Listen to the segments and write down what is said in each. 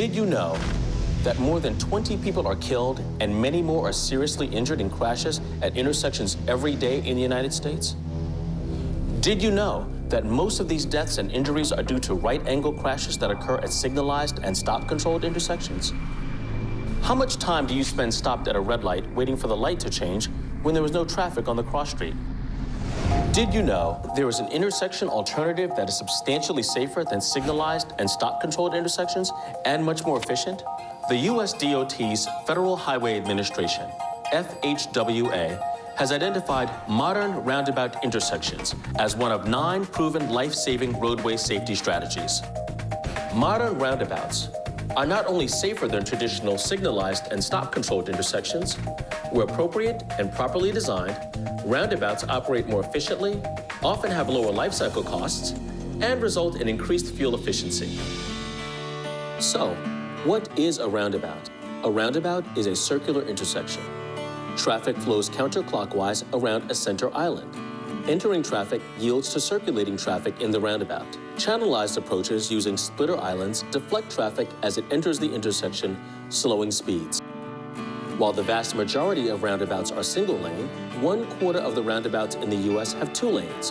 Did you know that more than 20 people are killed and many more are seriously injured in crashes at intersections every day in the United States? Did you know that most of these deaths and injuries are due to right-angle crashes that occur at signalized and stop-controlled intersections? How much time do you spend stopped at a red light waiting for the light to change when there was no traffic on the cross street? Did you know there is an intersection alternative that is substantially safer than signalized and stop-controlled intersections and much more efficient? The U.S. DOT's Federal Highway Administration, FHWA, has identified modern roundabout intersections as one of 9 proven life-saving roadway safety strategies. Modern roundabouts are not only safer than traditional signalized and stop-controlled intersections, where appropriate and properly designed, roundabouts operate more efficiently, often have lower life cycle costs, and result in increased fuel efficiency. So, what is a roundabout? A roundabout is a circular intersection. Traffic flows counterclockwise around a center island. Entering traffic yields to circulating traffic in the roundabout. Channelized approaches using splitter islands deflect traffic as it enters the intersection, slowing speeds. While the vast majority of roundabouts are single lane, 1/4 of the roundabouts in the U.S. have 2 lanes,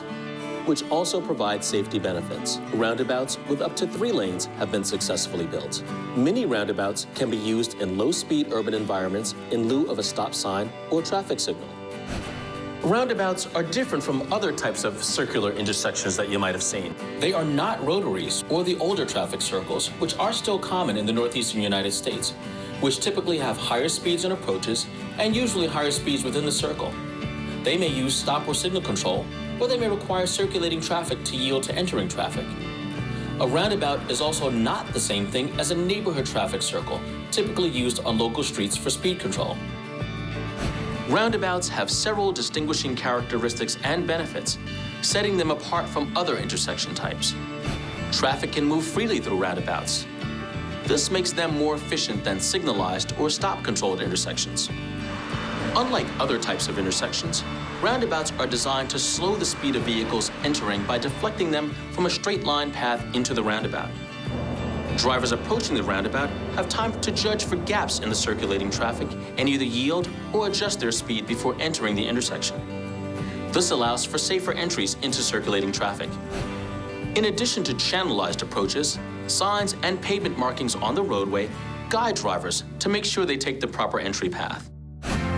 which also provide safety benefits. Roundabouts with up to 3 lanes have been successfully built. Many roundabouts can be used in low-speed urban environments in lieu of a stop sign or traffic signal. Roundabouts are different from other types of circular intersections that you might have seen. They are not rotaries or the older traffic circles, which are still common in the northeastern United States, which typically have higher speeds and approaches and usually higher speeds within the circle. They may use stop or signal control, or they may require circulating traffic to yield to entering traffic. A roundabout is also not the same thing as a neighborhood traffic circle, typically used on local streets for speed control. Roundabouts have several distinguishing characteristics and benefits, setting them apart from other intersection types. Traffic can move freely through roundabouts. This makes them more efficient than signalized or stop-controlled intersections. Unlike other types of intersections, roundabouts are designed to slow the speed of vehicles entering by deflecting them from a straight-line path into the roundabout. Drivers approaching the roundabout have time to judge for gaps in the circulating traffic and either yield or adjust their speed before entering the intersection. This allows for safer entries into circulating traffic. In addition to channelized approaches, signs and pavement markings on the roadway guide drivers to make sure they take the proper entry path.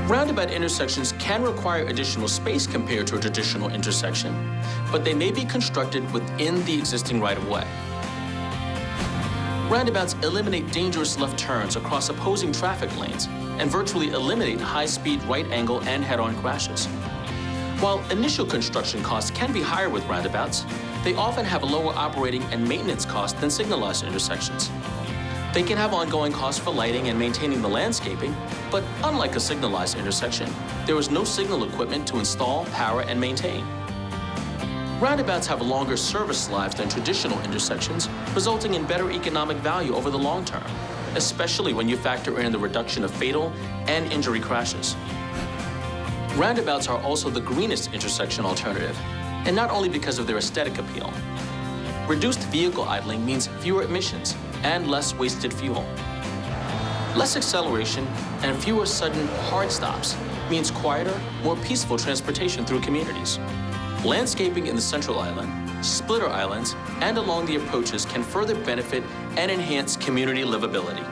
Roundabout intersections can require additional space compared to a traditional intersection, but they may be constructed within the existing right-of-way. Roundabouts eliminate dangerous left turns across opposing traffic lanes and virtually eliminate high-speed right-angle and head-on crashes. While initial construction costs can be higher with roundabouts, they often have a lower operating and maintenance cost than signalized intersections. They can have ongoing costs for lighting and maintaining the landscaping, but unlike a signalized intersection, there is no signal equipment to install, power, and maintain. Roundabouts have longer service lives than traditional intersections, resulting in better economic value over the long term, especially when you factor in the reduction of fatal and injury crashes. Roundabouts are also the greenest intersection alternative, and not only because of their aesthetic appeal. Reduced vehicle idling means fewer emissions and less wasted fuel. Less acceleration and fewer sudden hard stops means quieter, more peaceful transportation through communities. Landscaping in the central island, splitter islands, and along the approaches can further benefit and enhance community livability.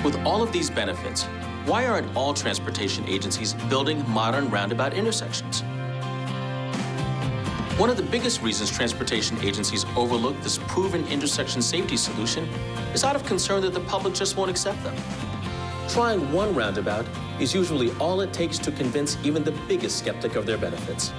With all of these benefits, why aren't all transportation agencies building modern roundabout intersections? One of the biggest reasons transportation agencies overlook this proven intersection safety solution is out of concern that the public just won't accept them. Trying one roundabout is usually all it takes to convince even the biggest skeptic of their benefits.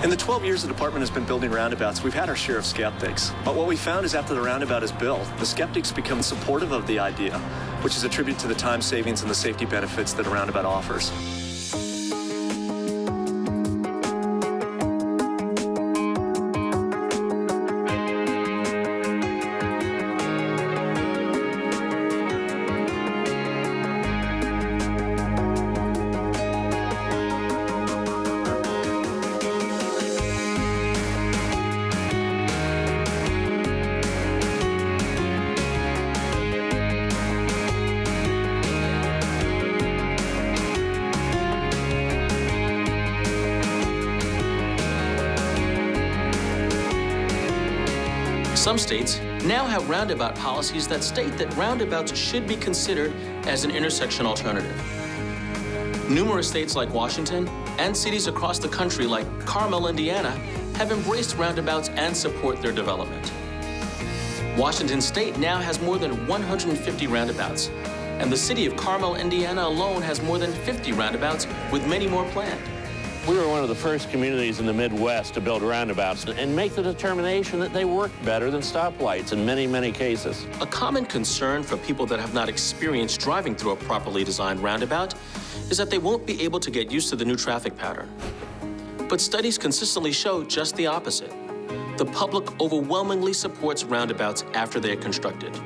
In the 12 years the department has been building roundabouts, we've had our share of skeptics. But what we found is after the roundabout is built, the skeptics become supportive of the idea, which is a tribute to the time savings and the safety benefits that a roundabout offers. Some states now have roundabout policies that state that roundabouts should be considered as an intersection alternative. Numerous states like Washington and cities across the country like Carmel, Indiana, have embraced roundabouts and support their development. Washington State now has more than 150 roundabouts, and the city of Carmel, Indiana alone has more than 50 roundabouts, with many more planned. We were one of the first communities in the Midwest to build roundabouts and make the determination that they work better than stoplights in many, many cases. A common concern for people that have not experienced driving through a properly designed roundabout is that they won't be able to get used to the new traffic pattern. But studies consistently show just the opposite. The public overwhelmingly supports roundabouts after they are constructed.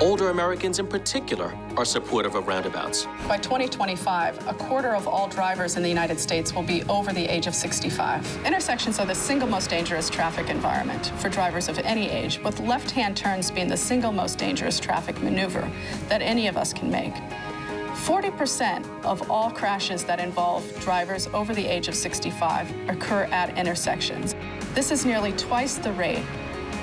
Older Americans in particular are supportive of roundabouts. By 2025, a quarter of all drivers in the United States will be over the age of 65. Intersections are the single most dangerous traffic environment for drivers of any age, with left-hand turns being the single most dangerous traffic maneuver that any of us can make. 40% of all crashes that involve drivers over the age of 65 occur at intersections. This is nearly twice the rate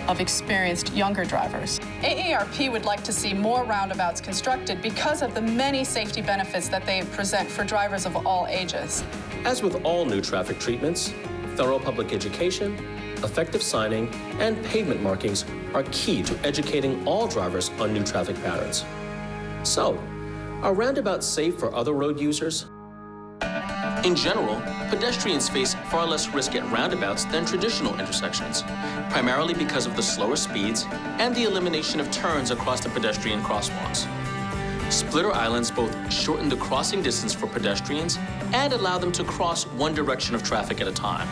of experienced younger drivers. AARP would like to see more roundabouts constructed because of the many safety benefits that they present for drivers of all ages. As with all new traffic treatments, thorough public education, effective signing, and pavement markings are key to educating all drivers on new traffic patterns. So, are roundabouts safe for other road users? In general, pedestrians face far less risk at roundabouts than traditional intersections, primarily because of the slower speeds and the elimination of turns across the pedestrian crosswalks. Splitter islands both shorten the crossing distance for pedestrians and allow them to cross one direction of traffic at a time.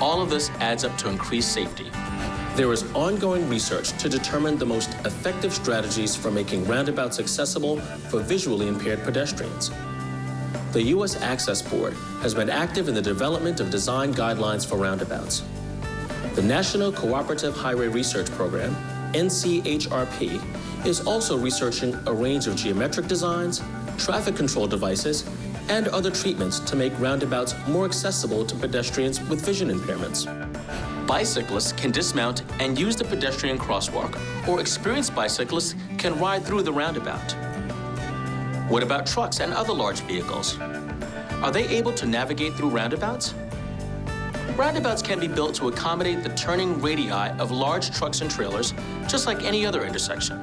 All of this adds up to increased safety. There is ongoing research to determine the most effective strategies for making roundabouts accessible for visually impaired pedestrians. The U.S. Access Board has been active in the development of design guidelines for roundabouts. The National Cooperative Highway Research Program, NCHRP, is also researching a range of geometric designs, traffic control devices, and other treatments to make roundabouts more accessible to pedestrians with vision impairments. Bicyclists can dismount and use the pedestrian crosswalk, or experienced bicyclists can ride through the roundabout. What about trucks and other large vehicles? Are they able to navigate through roundabouts? Roundabouts can be built to accommodate the turning radii of large trucks and trailers, just like any other intersection.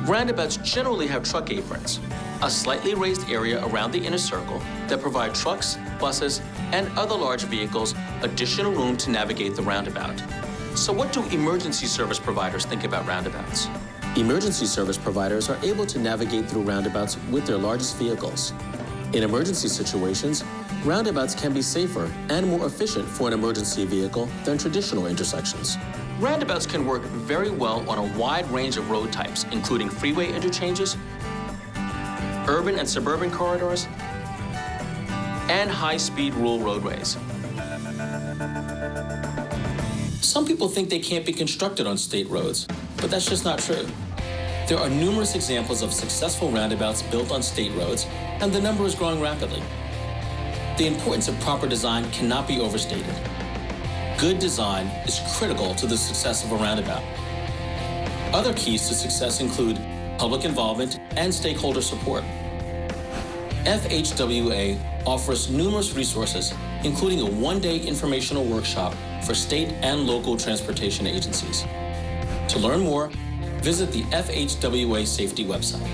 Roundabouts generally have truck aprons, a slightly raised area around the inner circle that provide trucks, buses, and other large vehicles additional room to navigate the roundabout. So what do emergency service providers think about roundabouts? Emergency service providers are able to navigate through roundabouts with their largest vehicles. In emergency situations, roundabouts can be safer and more efficient for an emergency vehicle than traditional intersections. Roundabouts can work very well on a wide range of road types, including freeway interchanges, urban and suburban corridors, and high-speed rural roadways. Some people think they can't be constructed on state roads, but that's just not true. There are numerous examples of successful roundabouts built on state roads, and the number is growing rapidly. The importance of proper design cannot be overstated. Good design is critical to the success of a roundabout. Other keys to success include public involvement and stakeholder support. FHWA offers numerous resources, including a one-day informational workshop for state and local transportation agencies. To learn more, visit the FHWA Safety website.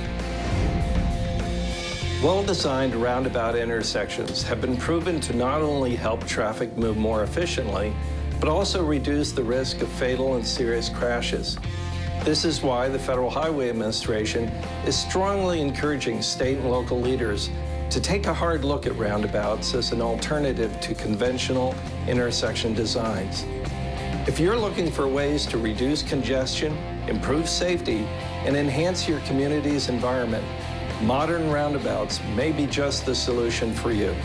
Well-designed roundabout intersections have been proven to not only help traffic move more efficiently, but also reduce the risk of fatal and serious crashes. This is why the Federal Highway Administration is strongly encouraging state and local leaders to take a hard look at roundabouts as an alternative to conventional intersection designs. If you're looking for ways to reduce congestion, improve safety, and enhance your community's environment, modern roundabouts may be just the solution for you.